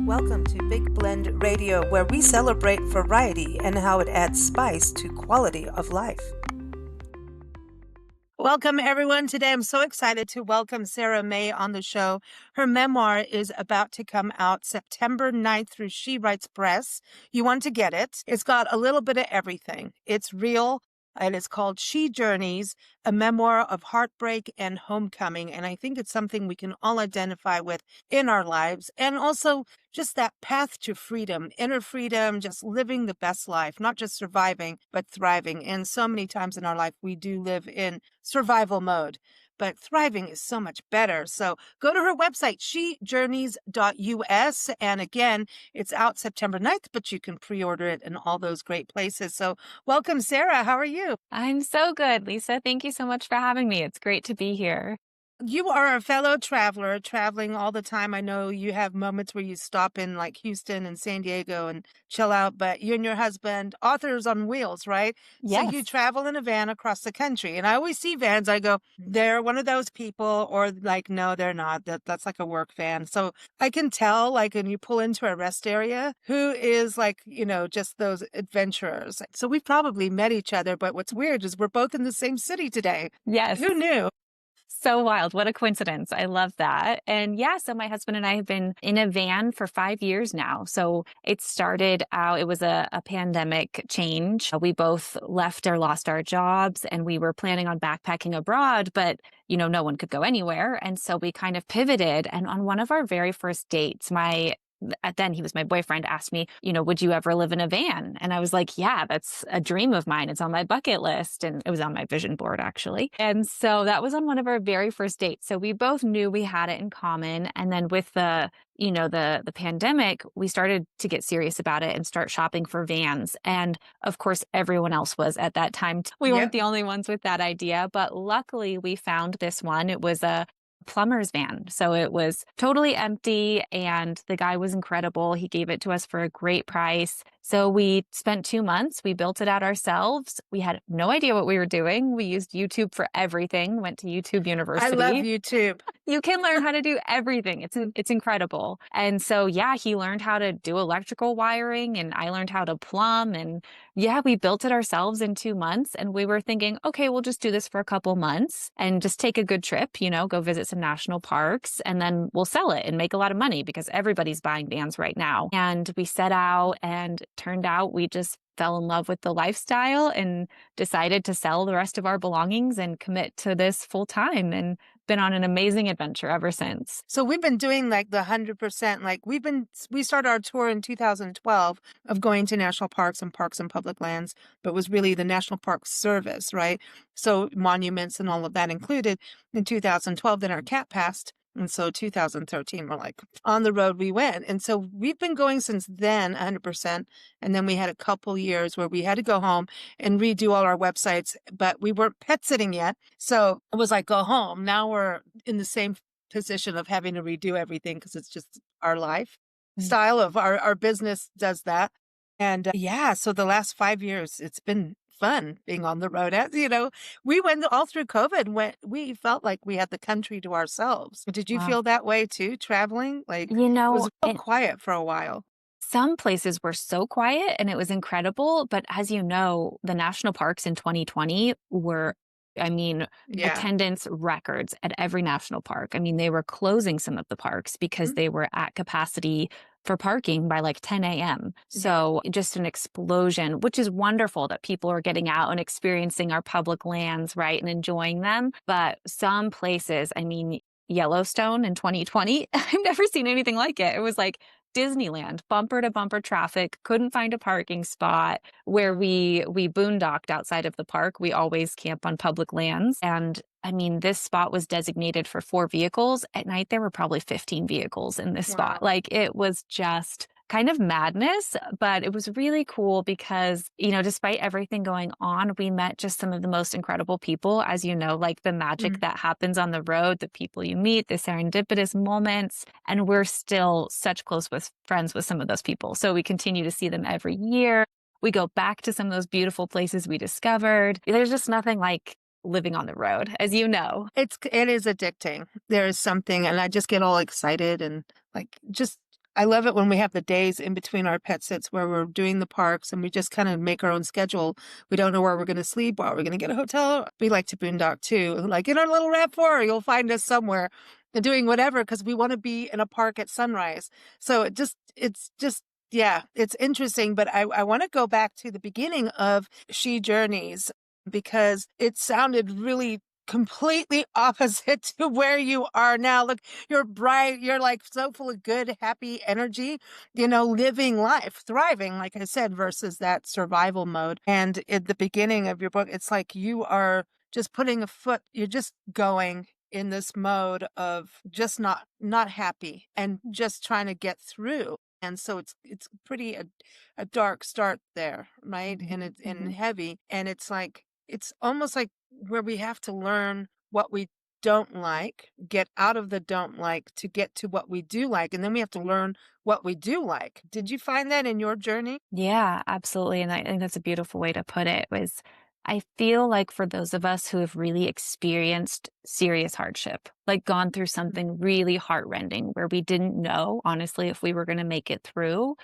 Welcome to Big Blend Radio, where we celebrate variety and how it adds spice to quality of life. Welcome, everyone. Today, I'm so excited to welcome Sarah May on the show. Her memoir is about to come out September 9th through She Writes Press. You want to get it. It's got a little bit of everything. It's real, and it's called She Journeys, a memoir of heartbreak and homecoming. And I think it's something we can all identify with in our lives. And also just that path to freedom, inner freedom, just living the best life, not just surviving, but thriving. And so many times in our life, we do live in survival mode, but thriving is so much better. So go to her website, shejourneys.us. And again, it's out September 9th, but you can pre-order it in all those great places. So welcome, Sarah. How are you? I'm so good, Lisa. Thank you so much for having me. It's great to be here. You are a fellow traveler, traveling all the time. I know you have moments where you stop in like Houston and San Diego and chill out, but you and your husband, authors on wheels, right? So you Yes. travel in a van across the country. And I always see vans, I go, they're one of those people, or like, no, they're not. That's like a work van. So I can tell, like, when you pull into a rest area, who is like, just those adventurers. So we've probably met each other, but what's weird is we're both in the same city today. Yes. Who knew? So wild. What a coincidence. I love that. And yeah, so my husband and I have been in a van for 5 years now. So it started out, it was a pandemic change. We both left or lost our jobs and we were planning on backpacking abroad, but no one could go anywhere. And so we kind of pivoted. And on one of our very first dates, then he was my boyfriend, asked me, would you ever live in a van? And I was like, yeah, that's a dream of mine. It's on my bucket list. And it was on my vision board, actually. And so that was on one of our very first dates. So we both knew we had it in common. And then with the pandemic, we started to get serious about it and start shopping for vans. And of course, everyone else was at that time. We weren't the only ones with that idea, but luckily we found this one. It was a plumber's van. So it was totally empty and the guy was incredible. He gave it to us for a great price. So we spent 2 months. We built it out ourselves. We had no idea what we were doing. We used YouTube for everything, went to YouTube University. I love YouTube. You can learn how to do everything. It's incredible. And so, yeah, he learned how to do electrical wiring and I learned how to plumb. And yeah, we built it ourselves in 2 months. And we were thinking, okay, we'll just do this for a couple months and just take a good trip, go visit some national parks and then we'll sell it and make a lot of money because everybody's buying vans right now. And we set out and turned out we just fell in love with the lifestyle and decided to sell the rest of our belongings and commit to this full time and been on an amazing adventure ever since. So we've been doing like the 100%, like we started our tour in 2012 of going to national parks and public lands, but it was really the National Park Service, right? So monuments and all of that included in 2012, then our cat passed. And so 2013, we're like, on the road we went. And so we've been going since then 100%. And then we had a couple years where we had to go home and redo all our websites, but we weren't pet sitting yet. So it was like, go home. Now we're in the same position of having to redo everything because it's just our lifestyle of our business does that. And so the last 5 years, it's been fun being on the road. As we went all through COVID when we felt like we had the country to ourselves. Did you feel that way too, traveling? Like, it was so quiet for a while. Some places were so quiet and it was incredible. But as you know, the national parks in 2020 were attendance records at every national park. I mean, they were closing some of the parks because they were at capacity for parking by like 10 a.m. So just an explosion, which is wonderful that people are getting out and experiencing our public lands, right, and enjoying them. But some places, Yellowstone in 2020, I've never seen anything like it. It was like Disneyland, bumper to bumper traffic, couldn't find a parking spot. Where we boondocked outside of the park. We always camp on public lands. And this spot was designated for 4 vehicles. At night, there were probably 15 vehicles in this spot. Like, it was just kind of madness, but it was really cool because, despite everything going on, we met just some of the most incredible people, as you know, like the magic that happens on the road, the people you meet, the serendipitous moments, and we're still such close friends with some of those people. So we continue to see them every year. We go back to some of those beautiful places we discovered. There's just nothing like living on the road, as you know. It is addicting. There is something, and I just get all excited and like just I love it when we have the days in between our pet sits where we're doing the parks and we just kind of make our own schedule. We don't know where we're going to sleep, or we're going to get a hotel. We like to boondock too. Like in our little RAV4, you'll find us somewhere and doing whatever because we want to be in a park at sunrise. So it's just, yeah, it's interesting. But I want to go back to the beginning of She Journeys because it sounded really completely opposite to where you are now. Look, you're bright, you're like so full of good, happy energy, living life, thriving, like I said, versus that survival mode. And at the beginning of your book, it's like you are just putting a foot, you're just going in this mode of just not happy and just trying to get through. And so it's pretty a dark start there, right? And it's and heavy. And it's like it's almost like where we have to learn what we don't like, get out of the don't like to get to what we do like. And then we have to learn what we do like. Did you find that in your journey? Yeah, absolutely. And I think that's a beautiful way to put it was I feel like for those of us who have really experienced serious hardship, like gone through something really heartrending where we didn't know, honestly, if we were going to make it through,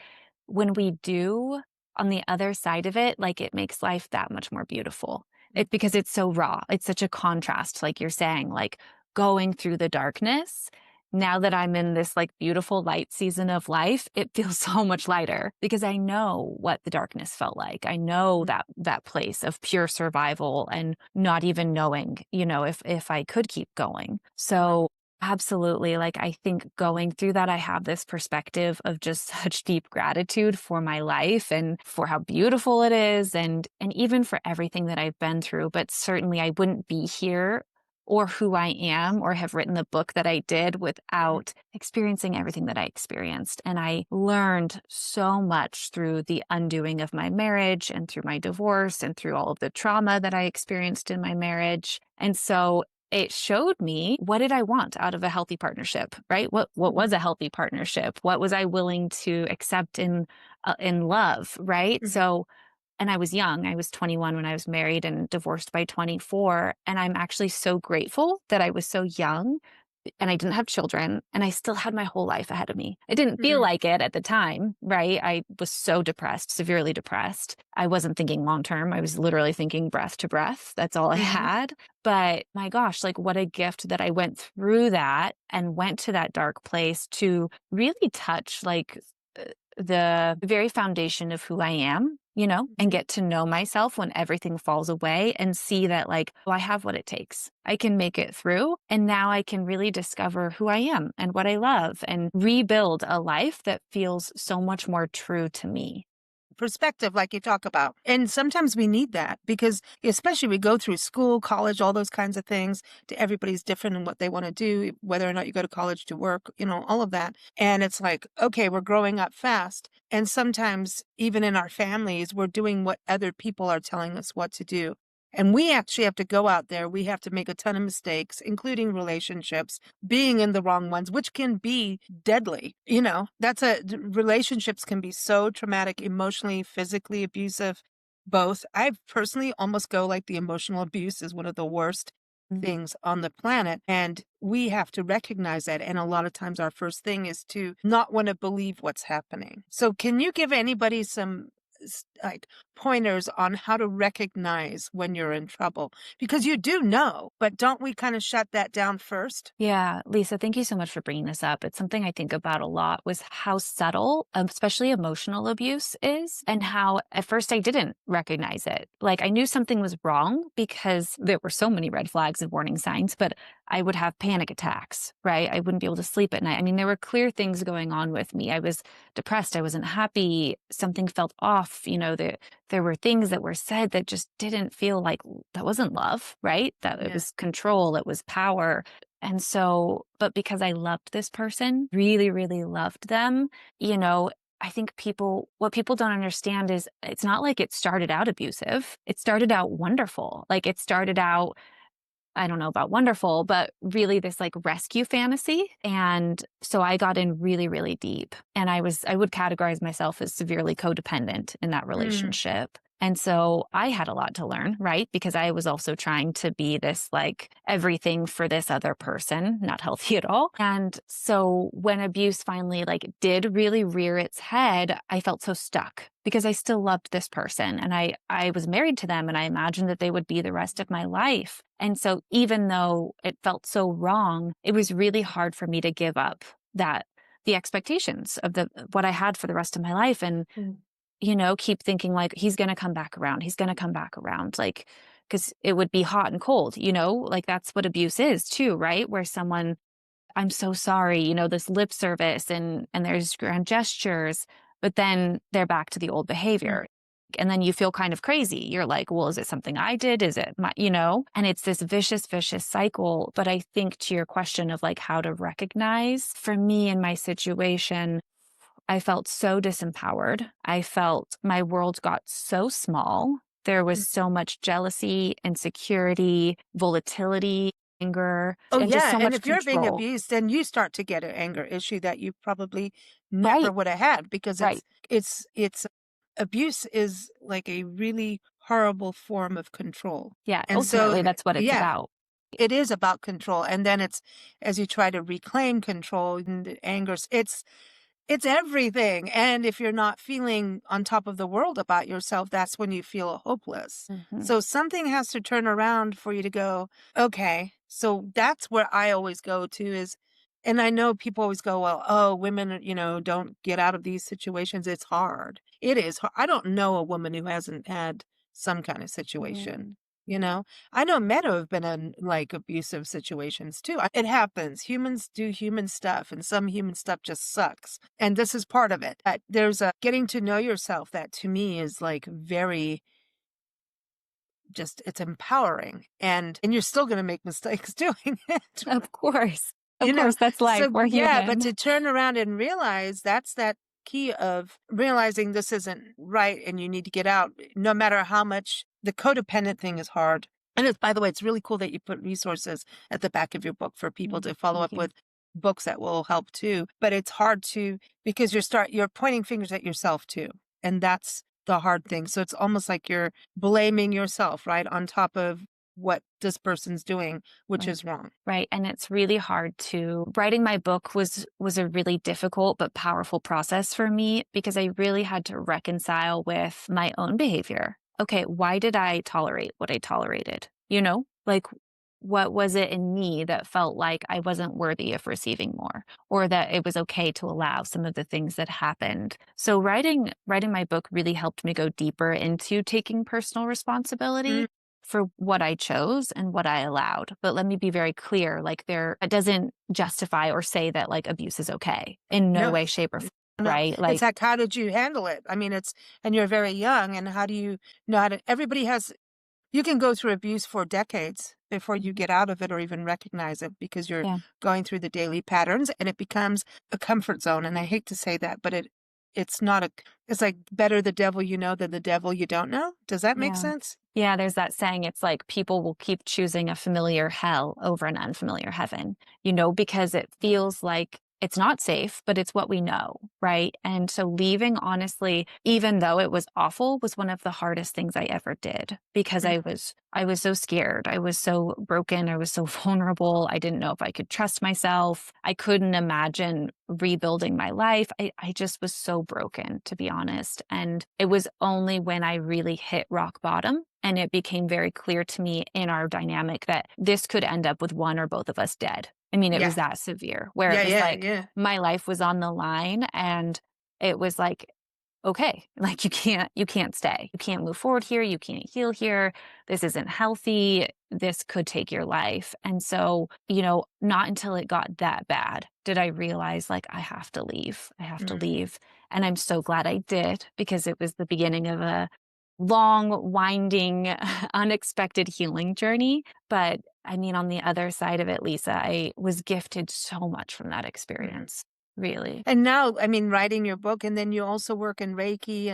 when we do, on the other side of it, like it makes life that much more beautiful. Because it's so raw. It's such a contrast, like you're saying, like going through the darkness. Now that I'm in this like beautiful light season of life, it feels so much lighter because I know what the darkness felt like. I know that place of pure survival and not even knowing, if I could keep going. So absolutely. Like, I think going through that, I have this perspective of just such deep gratitude for my life and for how beautiful it is and even for everything that I've been through. But certainly I wouldn't be here or who I am or have written the book that I did without experiencing everything that I experienced. And I learned so much through the undoing of my marriage and through my divorce and through all of the trauma that I experienced in my marriage. And so it showed me what did I want out of a healthy partnership, right? What was a healthy partnership? What was I willing to accept in love, right? So, and I was young. I was 21 when I was married and divorced by 24. And I'm actually so grateful that I was so young and I didn't have children and I still had my whole life ahead of me. It didn't feel like it at the time, right? I was so depressed, severely depressed. I wasn't thinking long term. I was literally thinking breath to breath. That's all I had. But my gosh, like what a gift that I went through that and went to that dark place to really touch like the very foundation of who I am, and get to know myself when everything falls away and see that like, well, I have what it takes. I can make it through. And now I can really discover who I am and what I love and rebuild a life that feels so much more true to me. Perspective like you talk about. And sometimes we need that because especially we go through school, college, all those kinds of things. Everybody's different in what they want to do, whether or not you go to college to work, all of that. And it's like, okay, we're growing up fast. And sometimes even in our families, we're doing what other people are telling us what to do. And we actually have to go out there. We have to make a ton of mistakes, including relationships, being in the wrong ones, which can be deadly. Relationships can be so traumatic, emotionally, physically abusive, both. I personally almost go like the emotional abuse is one of the worst things on the planet. And we have to recognize that. And a lot of times our first thing is to not want to believe what's happening. So can you give anybody some like pointers on how to recognize when you're in trouble? Because you do know, but don't we kind of shut that down first? Yeah, Lisa, thank you so much for bringing this up. It's something I think about a lot was how subtle, especially emotional abuse is, and how at first I didn't recognize it. Like I knew something was wrong because there were so many red flags and warning signs, but I would have panic attacks, right? I wouldn't be able to sleep at night. I mean, there were clear things going on with me. I was depressed. I wasn't happy. Something felt off. There were things that were said that just didn't feel like that wasn't love, right? That it was control, it was power. And so, but because I loved this person, really, really loved them, I think what people don't understand is it's not like it started out abusive. It started out wonderful. Like it started out, I don't know about wonderful, but really this like rescue fantasy. And so I got in really, really deep and I would categorize myself as severely codependent in that relationship. And so I had a lot to learn, right? Because I was also trying to be this like everything for this other person, not healthy at all. And so when abuse finally like did really rear its head, I felt so stuck because I still loved this person and I was married to them and I imagined that they would be the rest of my life. And so even though it felt so wrong, it was really hard for me to give up that the expectations of the what I had for the rest of my life and Mm. keep thinking like he's going to come back around. He's going to come back around like cuz it would be hot and cold, like that's what abuse is too, right? Where someone I'm so sorry, this lip service and there's grand gestures, but then they're back to the old Mm. behavior. And then you feel kind of crazy. You're like, well, is it something I did? Is it and it's this vicious cycle. But I think to your question of like how to recognize for me in my situation, I felt so disempowered. I felt my world got so small. There was Mm. so much jealousy, insecurity, volatility, anger, Oh, and just yeah, so and much if you're being control. abused, then you start to get an anger issue that you probably never Right, would have had because right. it's abuse is like a really horrible form of control. Yeah, And so, ultimately, that's what it's yeah, about. it is about control, and then it's as you try to reclaim control and the anger, it's everything, and if you're not feeling on top of the world about yourself, that's when you feel hopeless. Mhm, So something has to turn around for you to go, "Okay." So that's where I always go to is and I know people always go, "Well, oh, women, don't get out of these situations. It's hard." It is har I don't know a woman who hasn't had some kind of situation, mhm, you know? I know men who have been in, like, abusive situations too. It happens. Humans do human stuff, and some human stuff just sucks, and this is part of it. There's a getting to know yourself that to me is, like, very just it's empowering, and you're still gonna make mistakes doing it. Of course. Of You know? course, that's life, So, we're yeah, but to human. turn around and realize that's that key of realizing this isn't right and you need to get out, no matter how much the codependent thing is hard. And it's by the way, it's really cool that you put resources at the back of your book for people Mm, to follow thank up you. with books that will help too. But it's hard to because you're pointing fingers at yourself too. And that's the hard thing. So it's almost like you're blaming yourself, right, on top of what this person's doing, which Right. is wrong. Right, and it's really hard to writing my book was a really difficult but powerful process for me because I really had to reconcile with my own behavior. Okay, why did I tolerate what I tolerated? Like what was it in me that felt like I wasn't worthy of receiving more or that it was okay to allow some of the things that happened. So writing my book really helped me go deeper into taking personal Mm, responsibility for what I chose and what I allowed. But let me be very clear, like it doesn't justify or say that like abuse is okay in no no. way, shape, or form, No, right? it's Like, like, how did you handle it? I mean, and you're very young, and how do you know how to, everybody has, you can go through abuse for decades before you mhm, get out of it or even recognize it because you're yeah, going through the daily patterns and it becomes a comfort zone. And I hate to say that, but it's not it's like better the devil you know than the devil you don't know. Does that make yeah. sense? Yeah, there's that saying, it's like people will keep choosing a familiar hell over an unfamiliar heaven, because it feels like it's not safe, but it's what we know, right? And so leaving, honestly, even though it was awful, was one of the hardest things I ever did because Mm, I was so scared. I was so broken. I was so vulnerable. I didn't know if I could trust myself. I couldn't imagine rebuilding my life. I just was so broken, to be honest. And it was only when I really hit rock bottom and it became very clear to me in our dynamic that this could end up with one or both of us dead. I mean, it yeah. was that severe, where Yeah. it was Yeah. like Yeah. my life was on the line and it was like, okay, like you can't stay. You can't move forward here. You can't heal here. This isn't healthy. This could take your life. And so, not until it got that bad did I realize like I have to leave. I have to Mm, leave. And I'm so glad I did because it was the beginning of a long, winding, unexpected healing journey. But I mean, on the other side of it, Lisa, I was gifted so much from that mhm. experience, really. And now, I mean, writing your book, and then you also work in Reiki,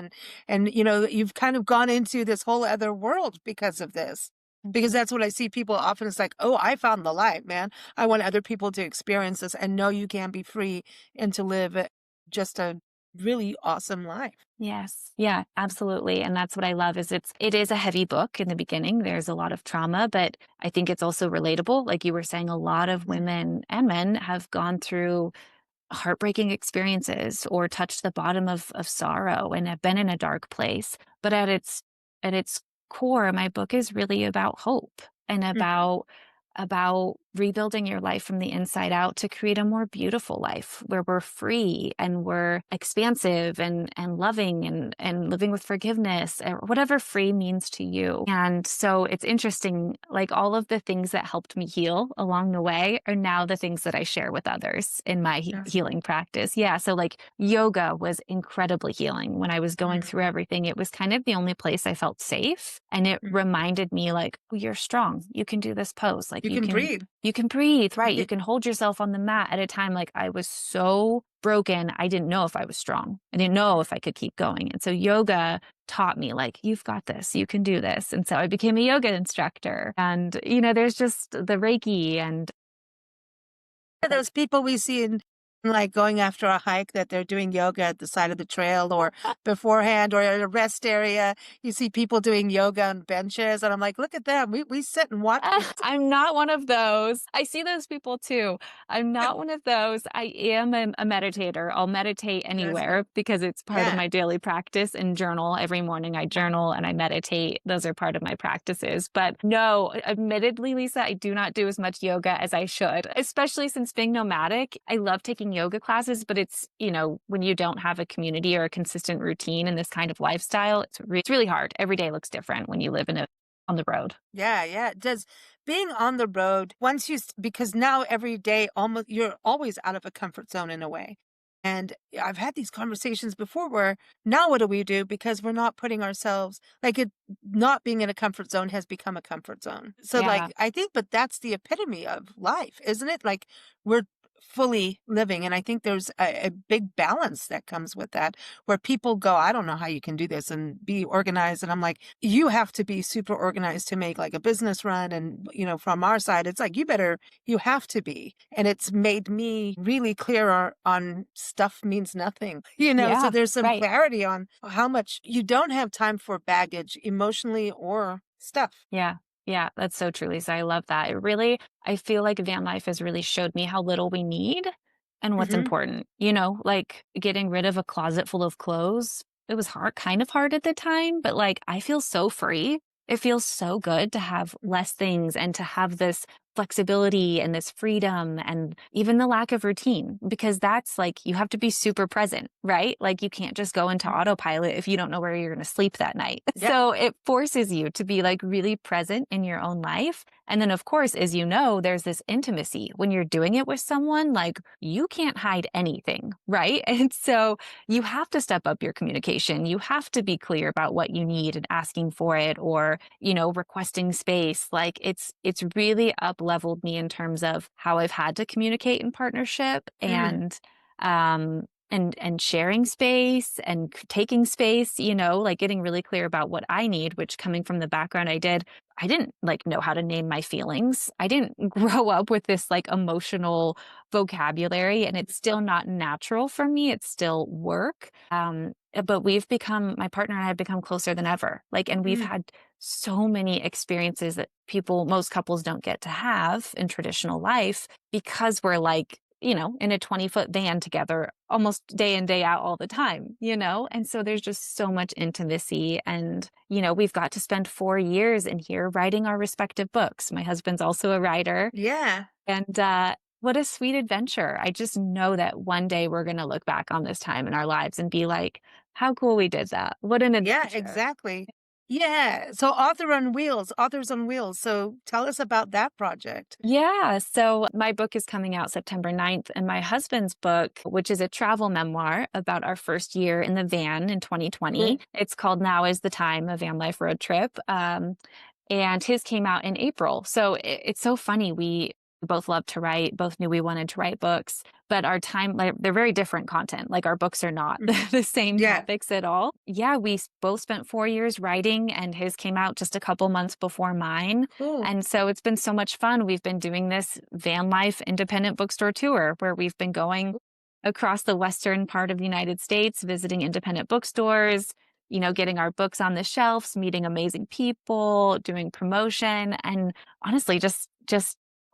and you've kind of gone into this whole other world because of this. Because Mhm. that's what I see people often. It's like, oh, I found the light, man. I want other people to experience this and know you can be free and to live just a really awesome life. Yes. Yeah, absolutely. And that's what I love is it is a heavy book in the beginning. There's a lot of trauma, but I think it's also relatable. Like you were saying, a lot of Mm, women and men have gone through heartbreaking experiences or touched the bottom of sorrow and have been in a dark place. But at its core, my book is really about hope and mhm, about rebuilding your life from the inside out to create a more beautiful life where we're free and we're expansive and loving and living with forgiveness or whatever free means to you. And so it's interesting, like all of the things that helped me heal along the way are now the things that I share with others in my awesome. healing practice. Yeah. So like yoga was incredibly healing when I was going Mm, through everything. It was kind of the only place I felt safe. And it mm. reminded me like, oh, you're strong. You can do this pose. Like You can breathe. you can breathe, right? You can hold yourself on the mat at a time. Like I was so broken. I didn't know if I was strong. I didn't know if I could keep going. And so yoga taught me like, you've got this, you can do this. And so I became a yoga instructor. And, there's just the Reiki and Those people we see in like going after a hike that they're doing yoga at the side of the trail or beforehand or at a rest area. You see people doing yoga on benches, and I'm like, look at them. We sit and watch people. I'm not one of those. I see those people too. I'm not one of those. I am a meditator. I'll meditate Awesome. anywhere because it's part of Yeah. my daily practice and journal. Every morning I journal and I meditate. Those are part of my practices. But no, admittedly, Lisa, I do not do as much yoga as I should, especially since being nomadic. I love taking yoga classes, but when you don't have a community or a consistent routine in this kind of lifestyle, it's really hard. Every day looks different when you live on the road. Yeah, yeah. Does being on the road once because now every day almost you're always out of a comfort zone in a way. And I've had these conversations before where now what do we do because we're not putting ourselves like it not being in a comfort zone has become a comfort zone. So Yeah. like I think but that's the epitome of life, isn't it? Like we're fully living and I think there's a big balance that comes with that where people go, I don't know how you can do this and be organized. And I'm like, you have to be super organized to make like a business run. And, from our side, it's like, you have to be. And it's made me really clear on stuff means nothing, so Yeah. there's some Right. clarity on how much you don't have time for baggage emotionally or stuff. Yeah. Yeah. That's so true, Lisa. I love that. I feel like van life has really showed me how little we need and what's Hmm. important. Like getting rid of a closet full of clothes. It was hard, kind of hard at the time, but like I feel so free. It feels so good to have less things and to have this flexibility and this freedom and even the lack of routine because that's like you have to be super present, right? Like you can't just go into autopilot if you don't know where you're going to sleep that night. Yep. So it forces you to be like really present in your own life. And then, of course, as you know, there's this intimacy when you're doing it with someone, like you can't hide anything, right? And so you have to step up your communication. You have to be clear about what you need and asking for it or, requesting space. Like it's really up leveled me in terms of how I've had to communicate in partnership Mm. and sharing space and taking space, like getting really clear about what I need, which coming from the background I didn't like know how to name my feelings. I didn't grow up with this like emotional vocabulary and it's still not natural for me. It's still work. But my partner and I have become closer than ever. Like, and we've Mm. had so many experiences that most couples don't get to have in traditional life because we're like, in a 20-foot van together almost day in, day out all the time. And so there's just so much intimacy. And, we've got to spend 4 years in here writing our respective books. My husband's also a writer. Yeah. And what a sweet adventure. I just know that one day we're going to look back on this time in our lives and be like, how cool we did that. What an Yeah, adventure. exactly. Yeah. So Authors on Wheels. So tell us about that project. Yeah. So my book is coming out September 9th, and my husband's book, which is a travel memoir about our first year in the van in 2020, Cool. it's called Now is the Time, a Van Life Road Trip. And his came out in April. So it's so funny. We both love to write, both knew we wanted to write books, but our time, like, they're very different content. Like our books are not Mhm. the same Yeah. topics at all. Yeah, both spent 4 years writing, and his came out just a couple months before mine. Cool. And so it's been so much fun. We've been doing this van life independent bookstore tour where we've been going across the western part of the United States, visiting independent bookstores, getting our books on the shelves, meeting amazing people, doing promotion, and honestly, just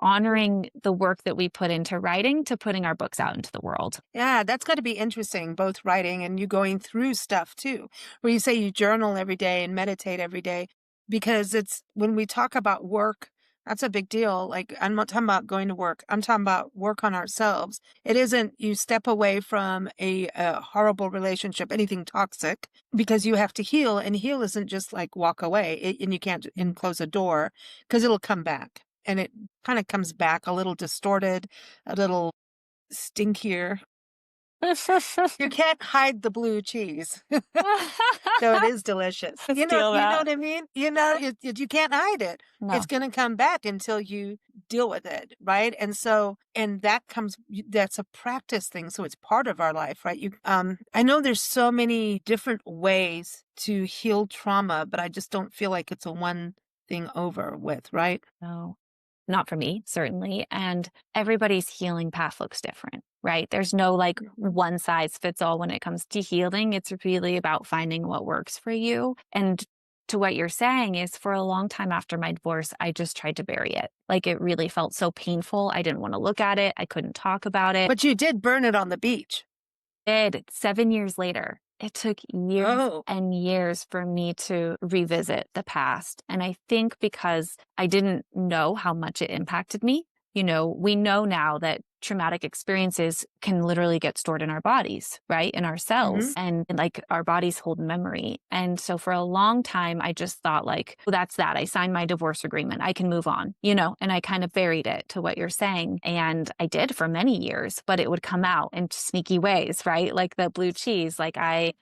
honoring the work that we put into writing to putting our books out into the world. Yeah, that's got to be interesting, both writing and you going through stuff too, where you say you journal every day and meditate every day, because it's when we talk about work, that's a big deal. Like, I'm not talking about going to work, I'm talking about work on ourselves. It isn't you step away from a horrible relationship, anything toxic, because you have to heal, and heal isn't just like walk away and you can't and close a door because it'll come back. And it kind of comes back a little distorted, a little stinkier. You can't hide the blue cheese, though it is delicious. Steal You know that. what I mean? You can't hide it. No. It's gonna come back until you deal with it, right? And so, and that comes, that's a practice thing, so it's part of our life, right? I know there's so many different ways to heal trauma, but I just don't feel like it's a one thing over with, right? No. Not for me, certainly. And everybody's healing path looks different, right? There's no like Mhm. one size fits all when it comes to healing. It's really about finding what works for you. And to what you're saying is for a long time after my divorce, I just tried to bury it. Like it really felt so painful. I didn't want to look at it. I couldn't talk about it. But you did burn it on the beach. Did 7 years later. It took years Oh. and years for me to revisit the past. And I think because I didn't know how much it impacted me, we know now that traumatic experiences can literally get stored in our bodies, right? In our cells. Hmm. And like our bodies hold memory. And so for a long time, I just thought like, well, that's that. I signed my divorce agreement. I can move on, and I kind of buried it to what you're saying. And I did for many years, but it would come out in sneaky ways, right? Like the blue cheese, like I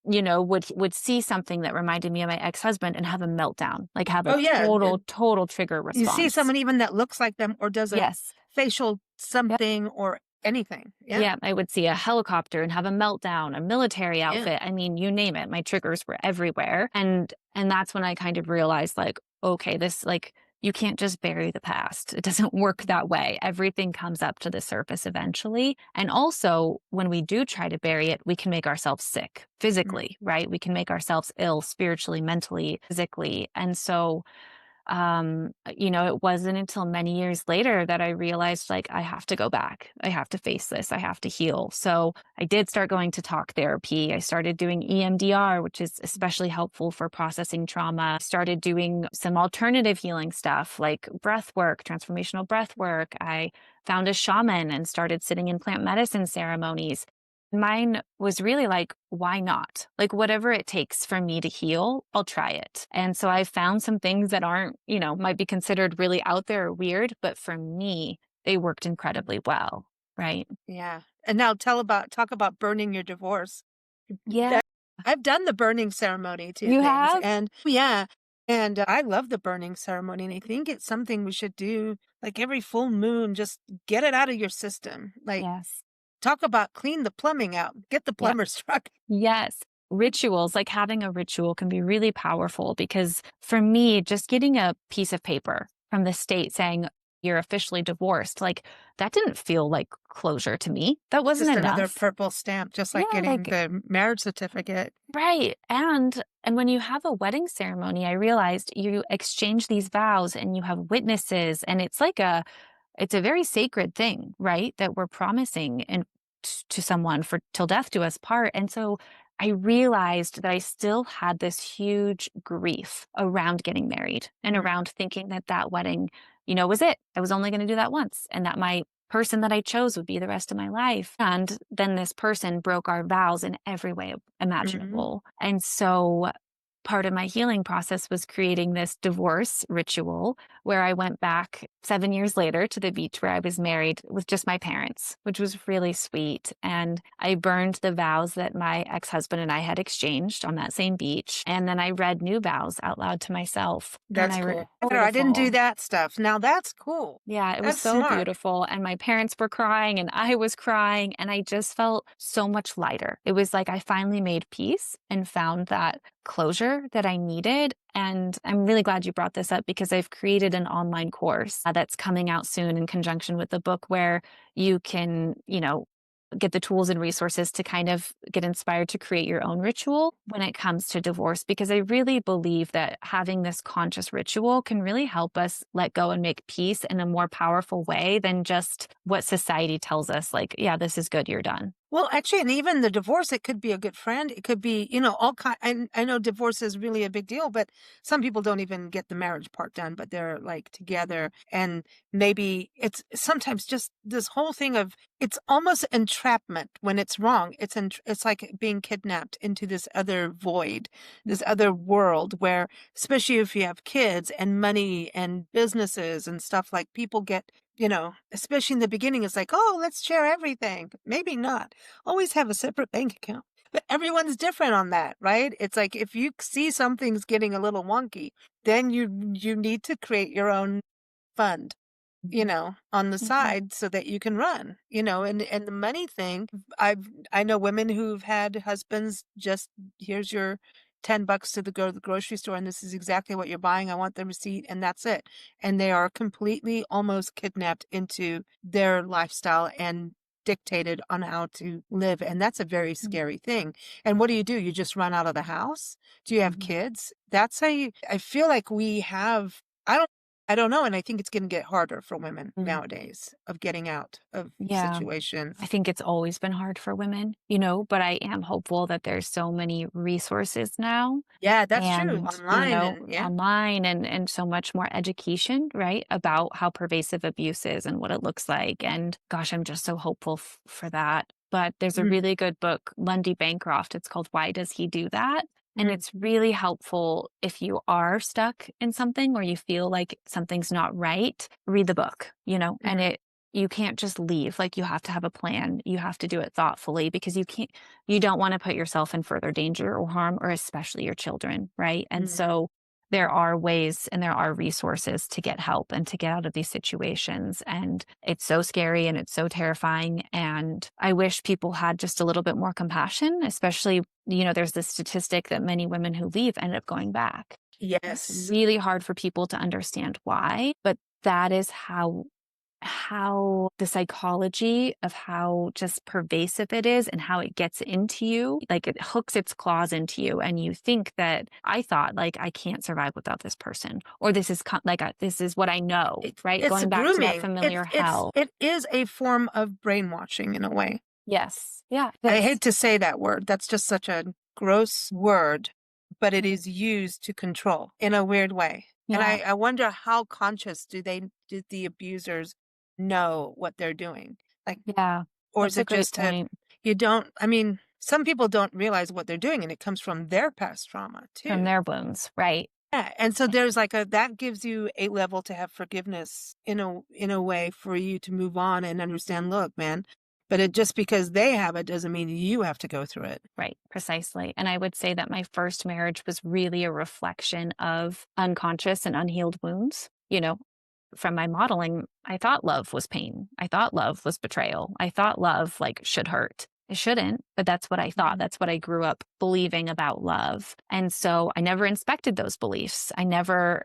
would see something that reminded me of my ex-husband and have a meltdown, like have a Oh yeah. total trigger You see response. someone even that looks like them or does a Yes. facial Yep. something or anything. Yeah. Yeah, I would see a helicopter and have a meltdown, a military Yeah. outfit. I mean, you name it. My triggers were everywhere. And that's when I kind of realized like, okay, this like you can't just bury the past. It doesn't work that way. Everything comes up to the surface eventually. And also, when we do try to bury it, we can make ourselves sick Mm. physically, right? We can make ourselves ill spiritually, mentally, physically. And so it wasn't until many years later that I realized like I have to go back. I have to face this. I have to heal. So I did start going to talk therapy. I started doing EMDR, which is especially helpful for processing trauma. Started doing some alternative healing stuff like breath work, transformational breath work. I found a shaman and started sitting in plant medicine ceremonies. Mine was really like, why not? Like, whatever it takes for me to heal, I'll try it. And so I found some things that aren't, might be considered really out there or weird, but for me, they worked incredibly well. Right. Yeah. And now talk about burning your divorce. Yeah. That I've done the burning ceremony to You things, have? and yeah, and I love the burning ceremony, and I think it's something we should do like every full moon, just get it out of your system. Like, Yes. talk about clean the plumbing out, get the Yep. plumber struck. Yes. Rituals, like having a ritual can be really powerful because for me, just getting a piece of paper from the state saying you're officially divorced, like that didn't feel like closure to me. That wasn't Just another enough. purple stamp, just Yeah, like getting like the marriage certificate. right. And when you have a wedding ceremony, I realized you exchange these vows and you have witnesses and it's a very sacred thing, right? That we're promising and to someone for till death do us part. And so I realized that I still had this huge grief around getting married and Mm. around thinking that that wedding, was it. I was only going to do that once and that my person that I chose would be the rest of my life. And then this person broke our vows in every way Mhm. imaginable. And so part of my healing process was creating this divorce ritual where I went back 7 years later to the beach where I was married with just my parents, which was really sweet. And I burned the vows that my ex husband and I had exchanged on that same beach. And then I read new vows out loud to myself. And That's I cool. I didn't do beautiful. that stuff. Now that's cool. Yeah, it was That's so smart. beautiful. And my parents were crying and I was crying. And I just felt so much lighter. It was like I finally made peace and found that closure that I needed. And I'm really glad you brought this up because I've created an online course that's coming out soon in conjunction with the book where you can, get the tools and resources to kind of get inspired to create your own ritual when it comes to divorce, because I really believe that having this conscious ritual can really help us let go and make peace in a more powerful way than just what society tells us, like, yeah, this is good, you're done. Well, actually, and even the divorce, it could be a good friend. It could be, all kind. I know divorce is really a big deal, but some people don't even get the marriage part done, but they're like together. And maybe it's sometimes just this whole thing of it's almost entrapment when it's wrong. It's like being kidnapped into this other void, this other world where, especially if you have kids and money and businesses and stuff, like people get, especially in the beginning, it's like, oh, let's share everything. Maybe not. Always have a separate bank account. But everyone's different on that, right? It's like if you see something's getting a little wonky, then you need to create your own fund, Mhm. on the Mhm. side so that you can run, and the money thing, I know women who've had husbands just, here's your $10 to go to the grocery store and this is exactly what you're buying. I want the receipt and that's it. And they are completely almost kidnapped into their lifestyle and dictated on how to live. And that's a very Mhm. scary thing. And what do? You just run out of the house? Do you have Mhm. kids? That's how I feel like we have, I don't know, and I think it's gonna get harder for women Mhm. nowadays of getting out of Yeah. I situations. think it's always been hard for women, but I am hopeful that there's so many resources now Yeah, that's true, and, online and yeah. online and so much more education, right, about how pervasive abuse is and what it looks like. And gosh, I'm just so hopeful for that. But there's a Mm, really good book, Lundy Bancroft. It's called Why Does He Do That? And mm, it's really helpful if you are stuck in something or you feel like something's not right, read the book, and mm, you can't just leave. Like, you have to have a plan. You have to do it thoughtfully because you don't want to put yourself in further danger or harm, or especially your children, right? And mm. so there are ways and there are resources to get help and to get out of these situations. And it's so scary and it's so terrifying. And I wish people had just a little bit more compassion, especially, there's this statistic that many women who leave end up going back. And it's Yes. really hard for people to understand why, but that is how the psychology of how just pervasive it is and how it gets into you, like it hooks its claws into you. And you think that I thought, like, I can't survive without this person, or this is this is what I know, right? It's Going back to that grooming. familiar hell. It is a form of brainwashing in a way. Yes. Yeah, it I is. hate to say that word. That's just such a gross word, but it Mhm. is used to control in a weird way. And Yeah. I wonder how conscious do the abusers know what they're doing? Like, Yeah. or is That's a it great just point. I mean, some people don't realize what they're doing and it comes from their past trauma From too. their wounds. Right. Yeah, and so there's like that gives you a level to have forgiveness in a way for you to move on and understand, look, man, but it just because they have it doesn't mean you have to go through it. Right, precisely. And I would say that my first marriage was really a reflection of unconscious and unhealed wounds. From my modeling, I thought love was pain. I thought love was betrayal. I thought love like should hurt. It shouldn't, but that's what I thought. Mhm. That's what I grew up believing about love. And so I never inspected those beliefs. I never,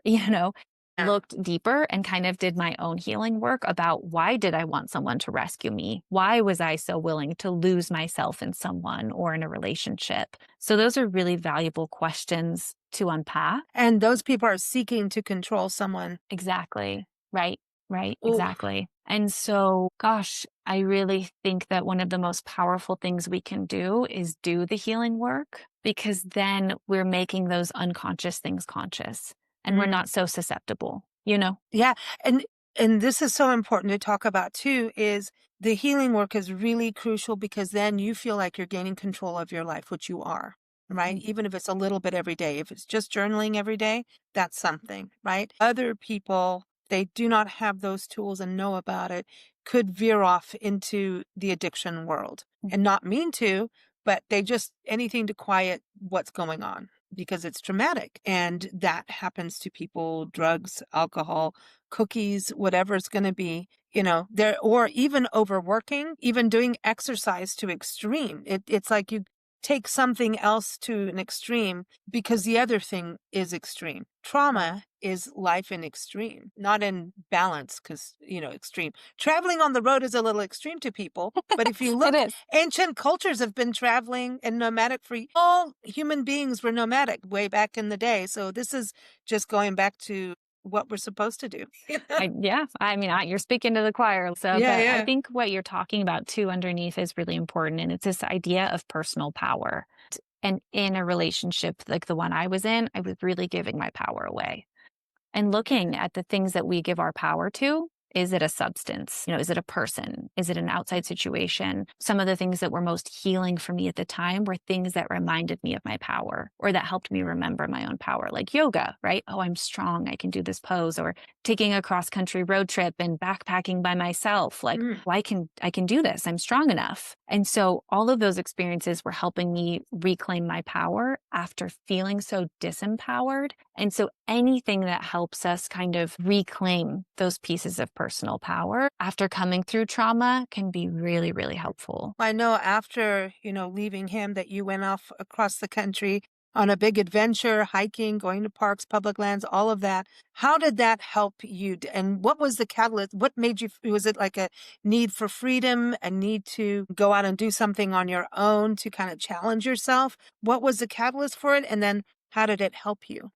Yeah. looked deeper and kind of did my own healing work about why did I want someone to rescue me? Why was I so willing to lose myself in someone or in a relationship? So those are really valuable questions to unpack. And those people are seeking to control someone. Exactly. Right. Right. Oh, Exactly. And so, gosh, I really think that one of the most powerful things we can do is do the healing work, because then we're making those unconscious things conscious and we're mm. not so susceptible. Yeah, and this is so important to talk about too, is the healing work is really crucial because then you feel like you're gaining control of your life, which you are, right? Mhm. Even if it's a little bit every day. If it's just journaling every day, that's something, right? Other people, they do not have those tools and know about it, could veer off into the addiction world and Mhm. not mean to, but they just anything to quiet what's going on because it's traumatic. And that happens to people, drugs, alcohol, cookies, whatever it's going to be, there, or even overworking, even doing exercise to extreme. It's like you take something else to an extreme because the other thing is extreme. Trauma is life in extreme, not in balance, because, extreme. Traveling on the road is a little extreme to people, but if you It look, is. ancient cultures have been traveling and nomadic for all human beings were nomadic way back in the day. So this is just going back to what we're supposed to do. Yeah, I mean, you're speaking to the choir. So, Yeah, but I yeah. think what you're talking about too underneath is really important. And it's this idea of personal power. And in a relationship like the one I was in, I was really giving my power away. And looking at the things that we give our power to, is it a substance? Is it a person? Is it an outside situation? Some of the things that were most healing for me at the time were things that reminded me of my power or that helped me remember my own power, like yoga, right? Oh, I'm strong. I can do this pose, or taking a cross country road trip and backpacking by myself. Like, Mm. oh, I can do this. I'm strong enough. And so all of those experiences were helping me reclaim my power after feeling so disempowered. And so anything that helps us kind of reclaim those pieces of personal power after coming through trauma can be really, really helpful. I know after, leaving him that you went off across the country on a big adventure, hiking, going to parks, public lands, all of that. How did that help you? And what was the catalyst? What made you, was it like a need for freedom, a need to go out and do something on your own to kind of challenge yourself? What was the catalyst for it? And then how did it help you?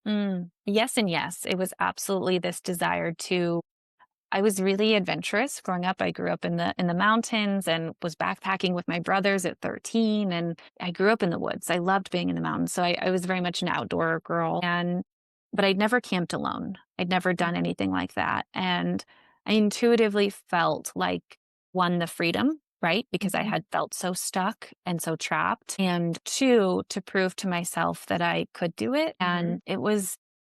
Yes and yes. It was absolutely this desire to I was really adventurous growing up. I grew up in the mountains and was backpacking with my brothers at 13, and I grew up in the woods. I loved being in the mountains. So I was very much an outdoor girl, but I'd never camped alone. I'd never done anything like that. And I intuitively felt like, one, the freedom, right? Because I Mhm. had felt so stuck and so trapped. And two, to prove to myself that I could do it. Mhm. And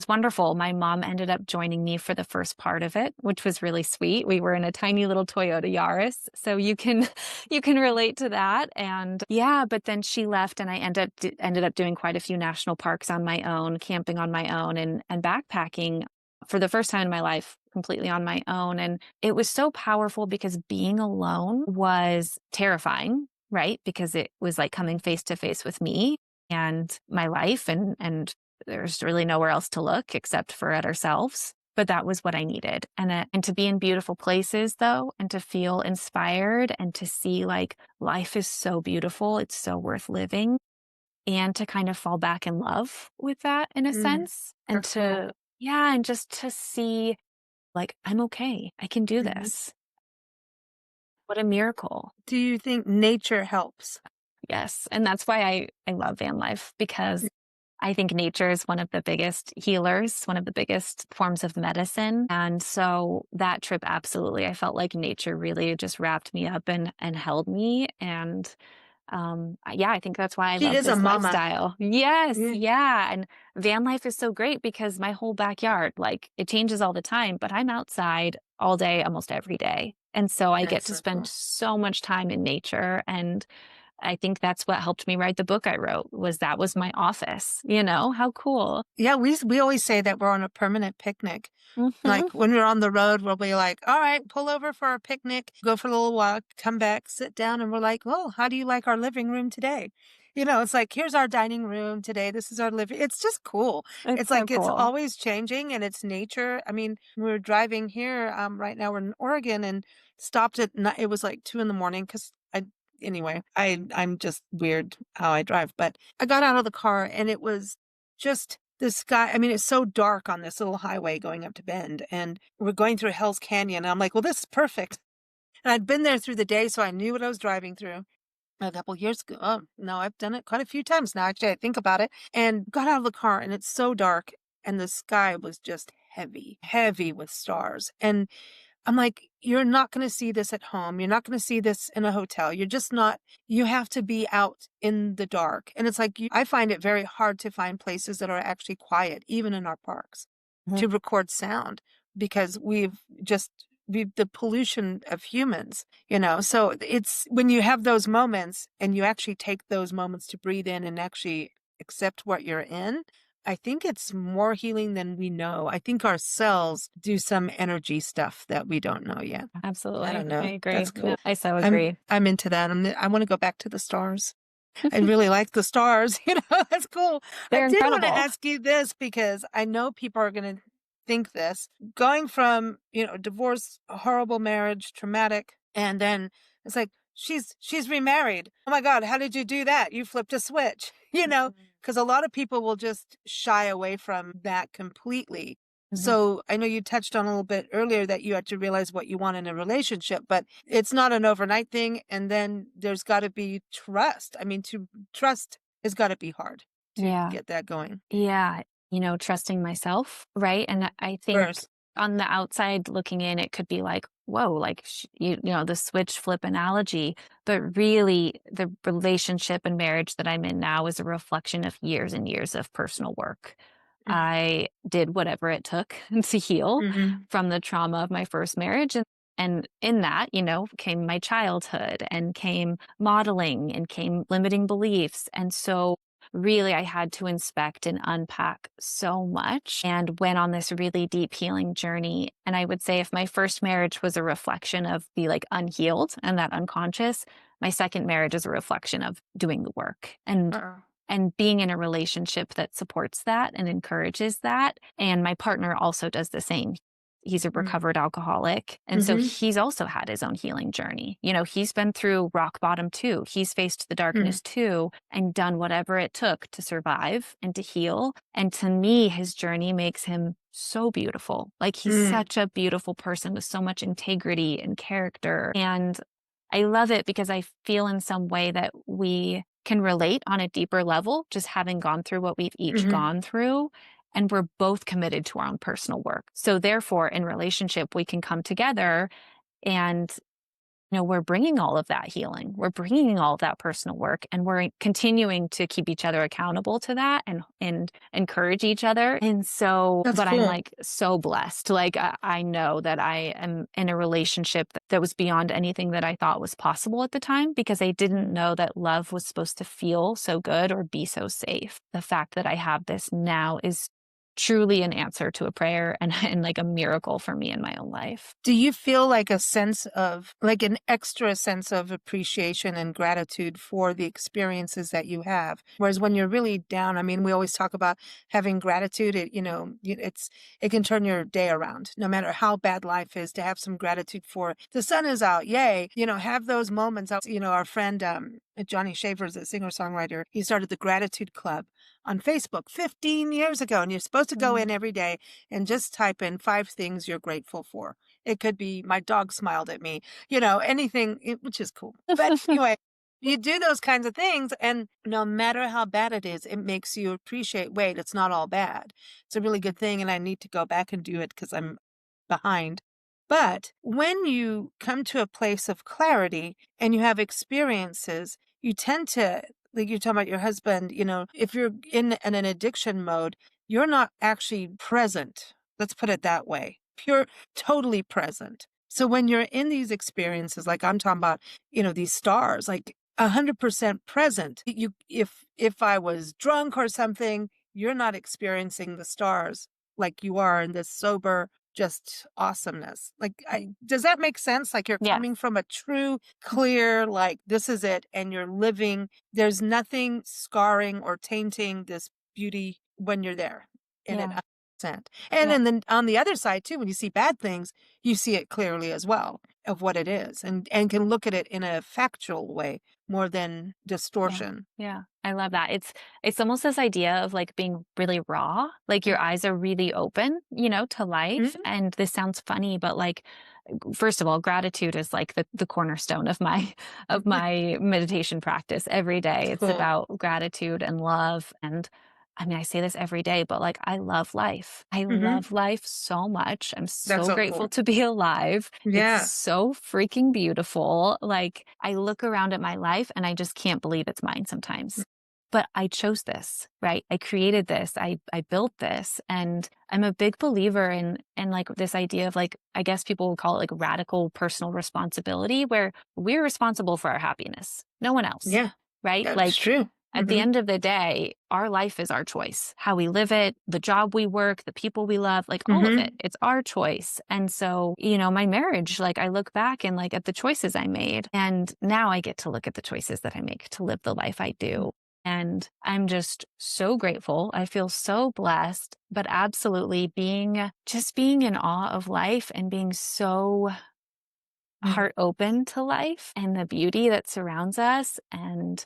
it's wonderful. My mom ended up joining me for the first part of it, which was really sweet. We were in a tiny little Toyota Yaris, so you can you can relate to that. And yeah, but then she left, and I ended up doing quite a few national parks on my own, camping on my own, and backpacking for the first time in my life completely on my own. And it was so powerful because being alone was terrifying, right? Because it was like coming face to face with me and my life, and there's really nowhere else to look except for at ourselves. But that was what I needed. And to be in beautiful places, though, and to feel inspired and to see like life is so beautiful, it's so worth living, and to kind of fall back in love with that in a Mm. sense. And Personal. yeah, and just to see like, I'm okay. I can do Mhm. this. What a miracle. Do you think nature helps? Yes. And that's why I love van life, because I think nature is one of the biggest healers, one of the biggest forms of medicine. And so that trip, absolutely, I felt like nature really just wrapped me up and held me. And yeah, I think that's why I She love is a this mama. lifestyle. Yes, Yeah. yeah. And van life is so great because my whole backyard, like it changes all the time, but I'm outside all day, almost every day. And so I get That's to so spend cool. so much time in nature. And I think that's what helped me write the book I wrote, that was my office, how cool. Yeah, we always say that we're on a permanent picnic. Mhm. Like when we're on the road, we'll be like, all right, pull over for a picnic, go for a little walk, come back, sit down, and we're like, well, how do you like our living room today? It's like, here's our dining room today. This is our living. It's just cool. It's It's so like it's cool. always changing and it's nature. I mean, we're driving here. Right now we're in Oregon and stopped at it was like 2 in the morning because I'm just weird how I drive. But I got out of the car and it was just the sky. I mean, it's so dark on this little highway going up to Bend, and we're going through Hell's Canyon. And I'm like, well, this is perfect. And I'd been there through the day, so I knew what I was driving through a couple years ago. Oh, no, I've done it quite a few times now. Actually, I think about it, and got out of the car, and it's so dark, and the sky was just heavy, heavy with stars. And I'm like, you're not going to see this at home. You're not going to see this in a hotel. You're just not, you have to be out in the dark. And it's like, I find it very hard to find places that are actually quiet, even in our parks, Mhm. to record sound because we've the pollution of humans. So it's when you have those moments and you actually take those moments to breathe in and actually accept what you're in. I think it's more healing than we know. I think our cells do some energy stuff that we don't know yet. I Absolutely. don't I know. agree. That's No, cool. I so I'm agree. I'm into that. I want to go back to the stars. I really like the stars. That's cool. I They're did want to incredible. ask you this because I know people are going to think this. Going from, divorce, a horrible marriage, traumatic, and then it's like she's remarried. Oh my God, how did you do that? You flipped a switch, because a lot of people will just shy away from that completely. Mhm. So I know you touched on a little bit earlier that you had to realize what you want in a relationship, but it's not an overnight thing. And then there's got to be trust. I mean, to trust has got to be hard to Yeah. get that going Yeah. Trusting myself, right? And I think first. on the outside looking in, it could be like, whoa, like, the switch flip analogy. But really, the relationship and marriage that I'm in now is a reflection of years and years of personal work. I did whatever it took to heal Mm-hmm. from the trauma of my first marriage. And in that, came my childhood and came modeling and came limiting beliefs. And so really I had to inspect and unpack so much and went on this really deep healing journey. And I would say if my first marriage was a reflection of the like unhealed and that unconscious, my second marriage is a reflection of doing the work Uh-uh. and being in a relationship that supports that and encourages that. And my partner also does the same. He's a recovered alcoholic. And so Mm-hmm. he's also had his own healing journey. He's been through rock bottom too. He's faced the Mm-hmm. darkness too and done whatever it took to survive and to heal. And to me, his journey makes him so beautiful. Like he's Mm-hmm. such a beautiful person with so much integrity and character. And I love it because I feel in some way that we can relate on a deeper level, just having gone through what we've each Mm-hmm. gone through. And we're both committed to our own personal work. So, therefore, in relationship, we can come together and we're bringing all of that healing. We're bringing all of that personal work and we're continuing to keep each other accountable to that and encourage each other. And so, That's but I'm cool. like so blessed. Like I know that I am in a relationship that was beyond anything that I thought was possible at the time because I didn't know that love was supposed to feel so good or be so safe. The fact that I have this now is truly an answer to a prayer and like a miracle for me in my own life. Do you feel like a sense of, like an extra sense of appreciation and gratitude for the experiences that you have? Whereas when you're really down, I mean, we always talk about having gratitude. It can turn your day around, no matter how bad life is. To have some gratitude for the sun is out, yay! Have those moments. Our friend Johnny Schaefer is a singer songwriter. He started the Gratitude Club on Facebook 15 years ago, and you're supposed to go in every day and just type in 5 things you're grateful for. It could be my dog smiled at me, anything, which is cool. But anyway, you do those kinds of things, and no matter how bad it is, it makes you appreciate, wait, it's not all bad. It's a really good thing, and I need to go back and do it because I'm behind. But when you come to a place of clarity and you have experiences, you tend to, like you're talking about your husband, if you're in an addiction mode, you're not actually present. Let's put it that way. Pure, totally present. So when you're in these experiences, like I'm talking about, these stars, like 100% present. If I was drunk or something, you're not experiencing the stars like you are in this sober, just awesomeness. Like, does that make sense? Like you're Yes. coming from a true, clear, like this is it, and you're living. There's nothing scarring or tainting this beauty when you're there in it. Yeah. 100%. And then on the other side too, when you see bad things, you see it clearly as well of what it is, and can look at it in a factual way more than Yeah. distortion. Yeah. I love that. It's almost this idea of like being really raw, like your eyes are really open, to life. Mhm. And this sounds funny, but like first of all, gratitude is like the cornerstone of my of my meditation practice every day. It's Cool. about gratitude and love. And I mean, I say this every day, but like I love life. I Hmm. love life so much. I'm That's so so grateful cool. to be alive. It's Yeah. so freaking beautiful. Like I look around at my life and I just can't believe it's mine sometimes. But I chose this, right? I created this. I built this. And I'm a big believer in like this idea of like, I guess people would call it like radical personal responsibility, where we're responsible for our happiness, no one else, Yeah. right? That's Like true. At the Hmm. end of the day, our life is our choice. How we live it, the job we work, the people we love, like all of it. Hmm. It's our choice. And so, my marriage, like I look back and like at the choices I made. And now I get to look at the choices that I make to live the life I do. And I'm just so grateful. I feel so blessed, but absolutely being in awe of life and being so heart open to life and the beauty that surrounds us. And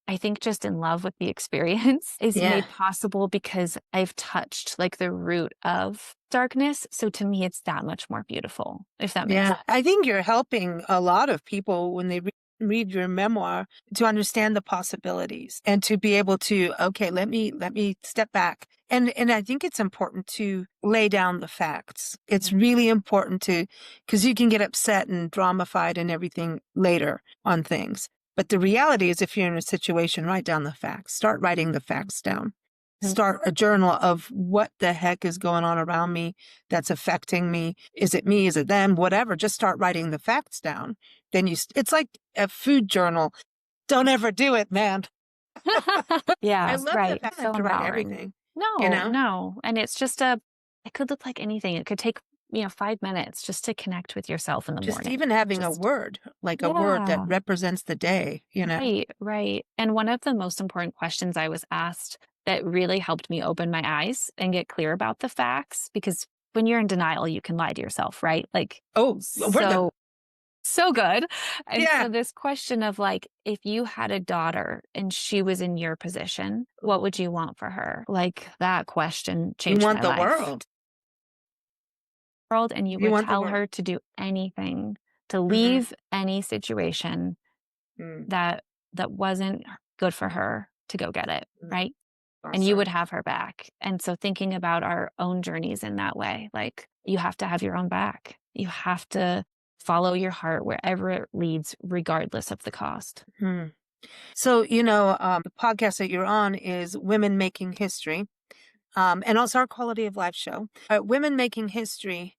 I think just in love with the experience is Yeah. made possible because I've touched like the root of darkness. So to me, it's that much more beautiful, if that makes Yeah. sense. I think you're helping a lot of people when they read your memoir to understand the possibilities and to be able to, okay, let me step back. And I think it's important to lay down the facts. It's really important to, because you can get upset and dramified and everything later on things. But the reality is, if you're in a situation, write down the facts. Start writing the facts down. Mhm. Start a journal of what the heck is going on around me that's affecting me. Is it me? Is it them? Whatever. Just start writing the facts down. Then it's like a food journal. Don't ever do it, man. I Yeah, love the right. fact I have So to write empowering. everything, you No, know? no. And it's just it could look like anything. It could take, 5 minutes just to connect with yourself in the Just morning. even having a Just, word, like a word that yeah. represents the day. Right, right. And one of the most important questions I was asked that really helped me open my eyes and get clear about the facts, because when you're in denial, you can lie to yourself, right? Like, Oh, we're the, so good. And yeah. so, this question of like, if you had a daughter and she was in your position, what would you want for her? Like, that question You changed want my the life. world. World, and you You would want the tell world. her to do anything, to Hmm. leave any situation Mm. that wasn't good for her to go get it, Mm. right? And you would Awesome. have her back. And so thinking about our own journeys in that way, like you have to have your own back. You have to follow your heart wherever it leads, regardless of the cost. Hmm. So, the podcast that you're on is Women Making History, and also our quality of life show. Women Making History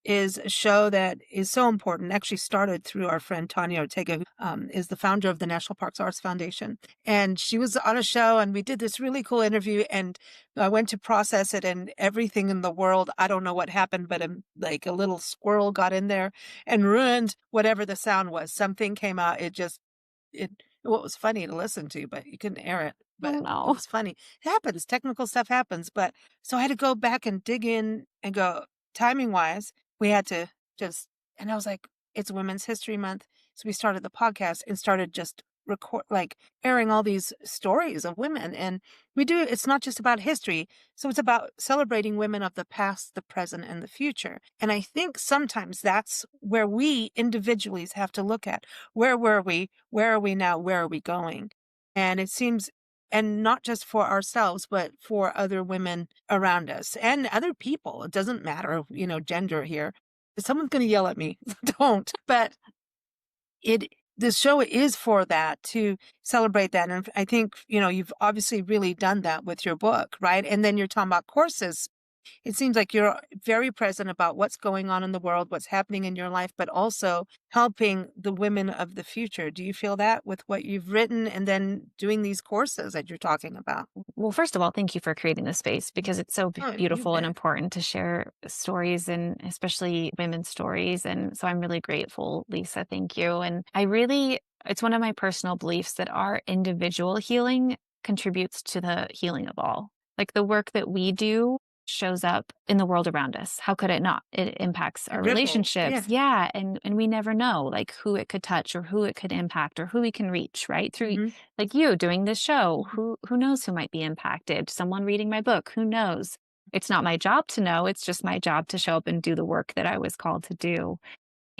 is a show that is so important. Actually, started through our friend Tanya Ortega, who is the founder of the National Parks Arts Foundation. And she was on a show, and we did this really cool interview. And I went to process it, and everything in the world. I don't know what happened, but like a little squirrel got in there and ruined whatever the sound was. Something came out. It well, it was funny to listen to, but you couldn't air it. Oh But it no. was funny. It happens. Technical stuff happens. But so I had to go back and dig in and go, timing wise, we had to just, and I was like, it's Women's History Month. So we started the podcast and started just record, like airing all these stories of women. And it's not just about history. So it's about celebrating women of the past, the present, and the future. And I think sometimes that's where we individually have to look at, where were we? Where are we now? Where are we going? And it seems, and not just for ourselves, but for other women around us and other people. It doesn't matter, gender here. Someone's going to yell at me. Don't. But the show is for that, to celebrate that. And I think, you've obviously really done that with your book, right? And then you're talking about courses. It seems like you're very present about what's going on in the world, what's happening in your life, but also helping the women of the future. Do you feel that with what you've written and then doing these courses that you're talking about? Well, first of all, thank you for creating this space because it's so Oh, you beautiful and bet. important to share stories, and especially women's stories. And so I'm really grateful, Lisa. Thank you. And it's one of my personal beliefs that our individual healing contributes to the healing of all. Like the work that we do shows up in the world around us. How could it not? It impacts It our ripples. relationships. Yeah. Yeah. And we never know like who it could touch or who it could impact or who we can reach, right? Through Hmm. like you doing this show, who knows who might be impacted? Someone reading my book, who knows? It's not my job to know. It's just my job to show up and do the work that I was called to do.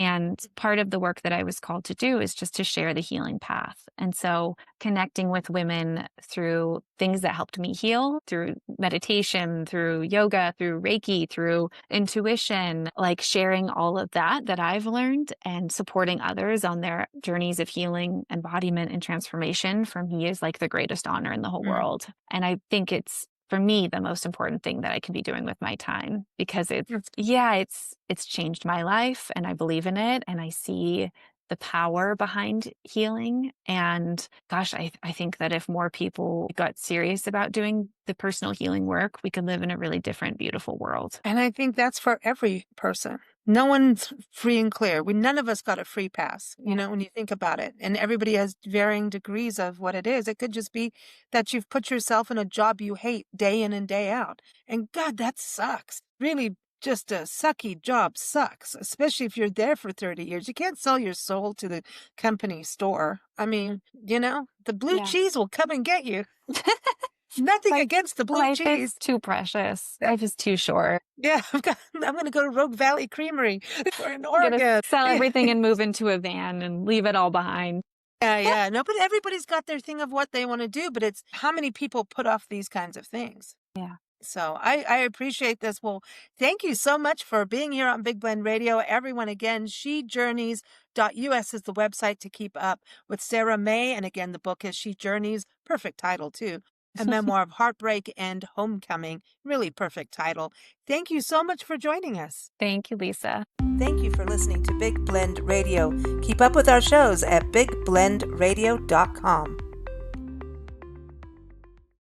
And part of the work that I was called to do is just to share the healing path. And so connecting with women through things that helped me heal, through meditation, through yoga, through Reiki, through intuition, like sharing all of that I've learned and supporting others on their journeys of healing, embodiment, and transformation for me is like the greatest honor in the whole Mm. world. And I think it's for me the most important thing that I can be doing with my time because That's it's changed my life and I believe in it and I see the power behind healing. And gosh, I think that if more people got serious about doing the personal healing work, we could live in a really different, beautiful world. And I think that's for every person. No one's free and clear. None of us got a free pass, when you think about it. And everybody has varying degrees of what it is. It could just be that you've put yourself in a job you hate day in and day out. And God, that sucks. Really, just a sucky job sucks, especially if you're there for 30 years. You can't sell your soul to the company store. I mean, the blue cheese will come and get you. Nothing against the blue life cheese. Life is too precious. Life is too short. Yeah, I'm going to go to Rogue Valley Creamery in Oregon. Sell everything and move into a van and leave it all behind. Yeah. No, but everybody's got their thing of what they want to do, but it's how many people put off these kinds of things. Yeah. So I appreciate this. Well, thank you so much for being here on Big Blend Radio. Everyone, again, shejourneys.us is the website to keep up with Sarah May. And again, the book is She Journeys. Perfect title, too. A memoir of heartbreak and homecoming. Really perfect title. Thank you so much for joining us. Thank you, Lisa. Thank you for listening to Big Blend Radio. Keep up with our shows at bigblendradio.com.